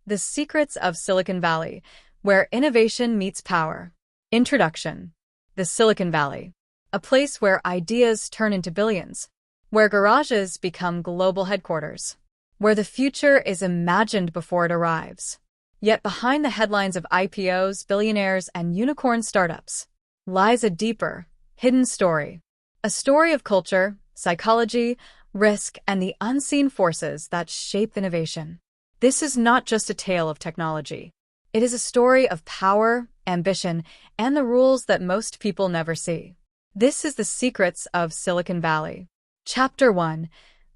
The Secrets of Silicon Valley, Where Innovation Meets Power. Introduction. The Silicon Valley. A place where ideas turn into billions, where garages become global headquarters, where the future is imagined before it arrives. Yet behind the headlines of IPOs, billionaires, and unicorn startups lies a deeper, hidden story. A story of culture, psychology, risk, and the unseen forces that shape innovation. This is not just a tale of technology. It is a story of power, ambition, and the rules that most people never see. This is The Secrets of Silicon Valley. Chapter 1.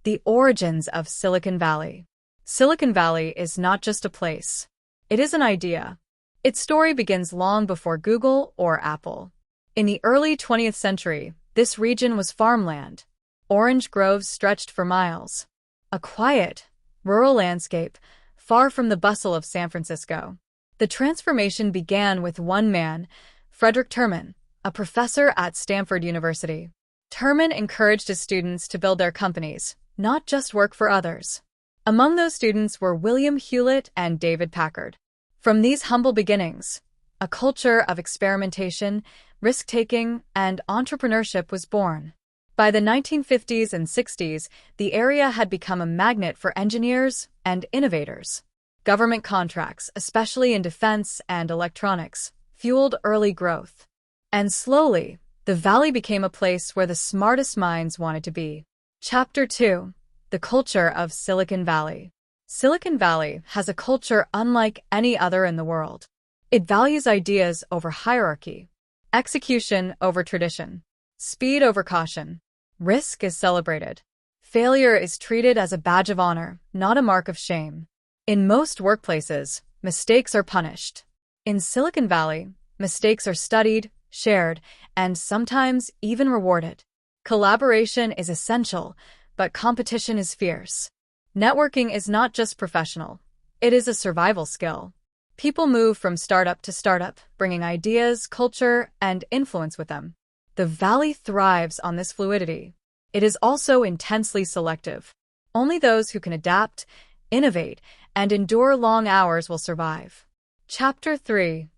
The Origins of Silicon Valley. Silicon Valley is not just a place. It is an idea. Its story begins long before Google or Apple. In the early 20th century, this region was farmland. Orange groves stretched for miles. A quiet, rural landscape, far from the bustle of San Francisco. The transformation began with one man, Frederick Terman, a professor at Stanford University. Terman encouraged his students to build their companies, not just work for others. Among those students were William Hewlett and David Packard. From these humble beginnings, a culture of experimentation, risk-taking, and entrepreneurship was born. By the 1950s and 60s, the area had become a magnet for engineers and innovators. Government contracts, especially in defense and electronics, fueled early growth. And slowly, the valley became a place where the smartest minds wanted to be. Chapter 2. The Culture of Silicon Valley. Silicon Valley has a culture unlike any other in the world. It values ideas over hierarchy, execution over tradition, speed over caution. Risk is celebrated. Failure is treated as a badge of honor, not a mark of shame. In most workplaces, mistakes are punished. In Silicon Valley, mistakes are studied, shared, and sometimes even rewarded. Collaboration is essential, but competition is fierce. Networking is not just professional. It is a survival skill. People move from startup to startup, bringing ideas, culture, and influence with them. The valley thrives on this fluidity. It is also intensely selective. Only those who can adapt, innovate, and endure long hours will survive. Chapter 3.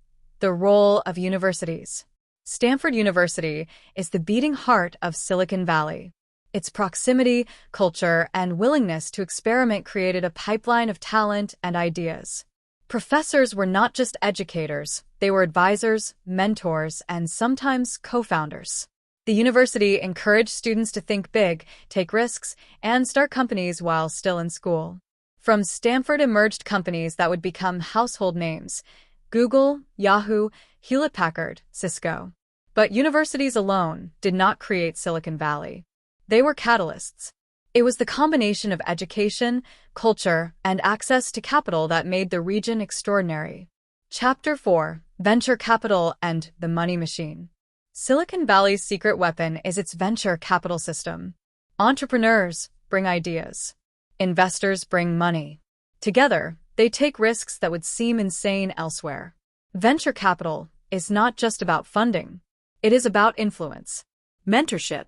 The Role of Universities. Stanford University is the beating heart of Silicon Valley. Its proximity, culture, and willingness to experiment created a pipeline of talent and ideas. Professors were not just educators, they were advisors, mentors, and sometimes co-founders. The university encouraged students to think big, take risks, and start companies while still in school. From Stanford emerged companies that would become household names: Google, Yahoo, Hewlett-Packard, Cisco. But universities alone did not create Silicon Valley. They were catalysts. It was the combination of education, culture, and access to capital that made the region extraordinary. Chapter 4. Venture Capital and the Money Machine. Silicon Valley's secret weapon is its venture capital system. Entrepreneurs bring ideas. Investors bring money. Together, they take risks that would seem insane elsewhere. Venture capital is not just about funding. It is about influence, mentorship,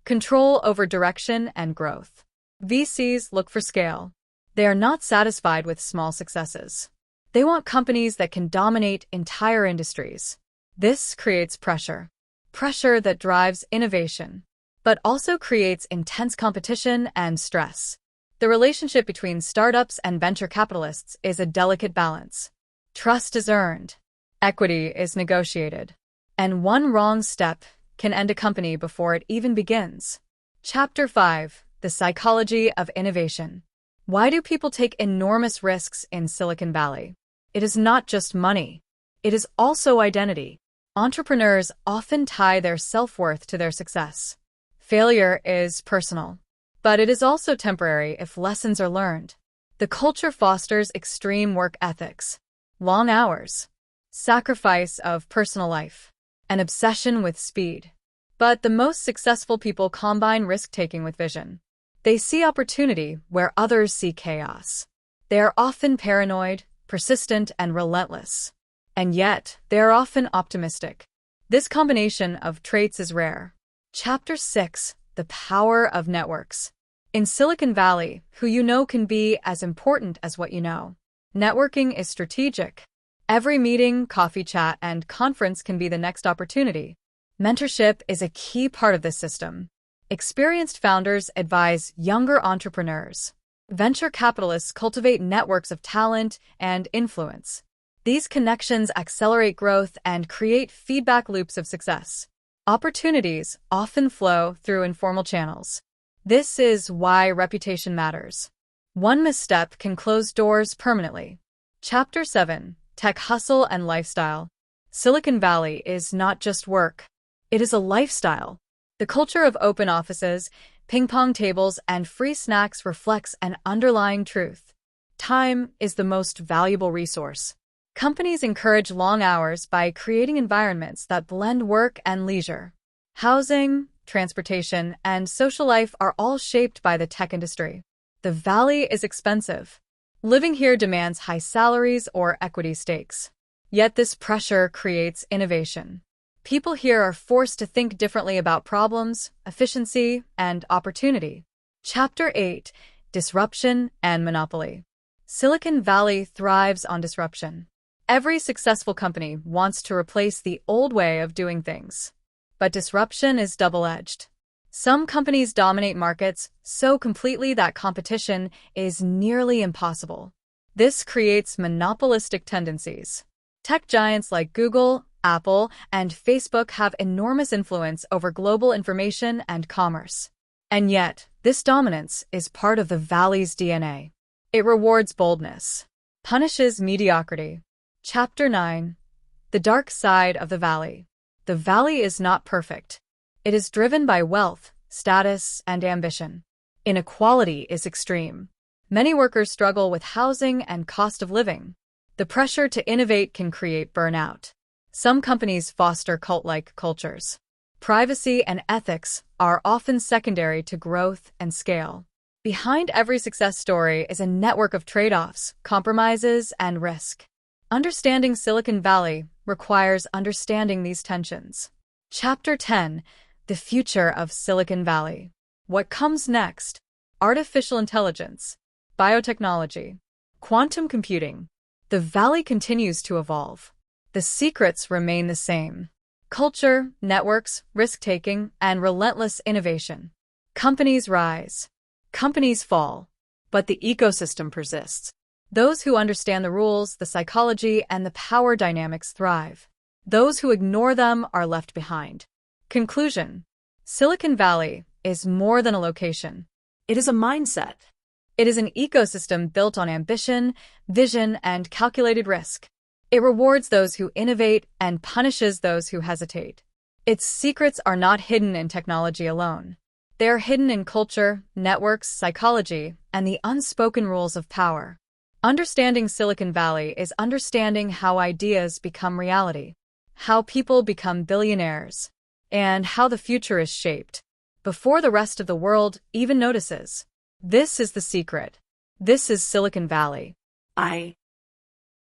control over direction and growth. VCs look for scale. They are not satisfied with small successes. They want companies that can dominate entire industries. This creates pressure. Pressure that drives innovation, but also creates intense competition and stress. The relationship between startups and venture capitalists is a delicate balance. Trust is earned. Equity is negotiated. And one wrong step can end a company before it even begins. Chapter 5. The Psychology of Innovation. Why do people take enormous risks in Silicon Valley? It is not just money. It is also identity. Entrepreneurs often tie their self-worth to their success. Failure is personal, but it is also temporary if lessons are learned. The culture fosters extreme work ethics, long hours, sacrifice of personal life, an obsession with speed. But the most successful people combine risk-taking with vision. They see opportunity where others see chaos. They are often paranoid, persistent, and relentless. And yet, they are often optimistic. This combination of traits is rare. Chapter 6. The Power of Networks. In Silicon Valley, who you know can be as important as what you know. Networking is strategic. Every meeting, coffee chat, and conference can be the next opportunity. Mentorship is a key part of this system. Experienced founders advise younger entrepreneurs. Venture capitalists cultivate networks of talent and influence. These connections accelerate growth and create feedback loops of success. Opportunities often flow through informal channels. This is why reputation matters. One misstep can close doors permanently. Chapter 7: Tech Hustle and Lifestyle. Silicon Valley is not just work. It is a lifestyle. The culture of open offices, ping-pong tables, and free snacks reflects an underlying truth. Time is the most valuable resource. Companies encourage long hours by creating environments that blend work and leisure. Housing, transportation, and social life are all shaped by the tech industry. The Valley is expensive. Living here demands high salaries or equity stakes. Yet this pressure creates innovation. People here are forced to think differently about problems, efficiency, and opportunity. Chapter 8: Disruption and Monopoly. Silicon Valley thrives on disruption. Every successful company wants to replace the old way of doing things. But disruption is double-edged. Some companies dominate markets so completely that competition is nearly impossible. This creates monopolistic tendencies. Tech giants like Google, Apple, and Facebook have enormous influence over global information and commerce. And yet, this dominance is part of the Valley's DNA. It rewards boldness, punishes mediocrity. Chapter 9: The Dark Side of the Valley. The Valley is not perfect. It is driven by wealth, status, and ambition. Inequality is extreme. Many workers struggle with housing and cost of living. The pressure to innovate can create burnout. Some companies foster cult-like cultures. Privacy and ethics are often secondary to growth and scale. Behind every success story is a network of trade-offs, compromises, and risk. Understanding Silicon Valley requires understanding these tensions. Chapter 10: The Future of Silicon Valley. What comes next? Artificial intelligence, biotechnology, quantum computing. The Valley continues to evolve. The secrets remain the same: culture, networks, risk-taking, and relentless innovation. Companies rise. Companies fall. But the ecosystem persists. Those who understand the rules, the psychology, and the power dynamics thrive. Those who ignore them are left behind. Conclusion: Silicon Valley is more than a location. It is a mindset. It is an ecosystem built on ambition, vision, and calculated risk. It rewards those who innovate and punishes those who hesitate. Its secrets are not hidden in technology alone. They are hidden in culture, networks, psychology, and the unspoken rules of power. Understanding Silicon Valley is understanding how ideas become reality, how people become billionaires, and how the future is shaped before the rest of the world even notices. This is the secret. This is Silicon Valley.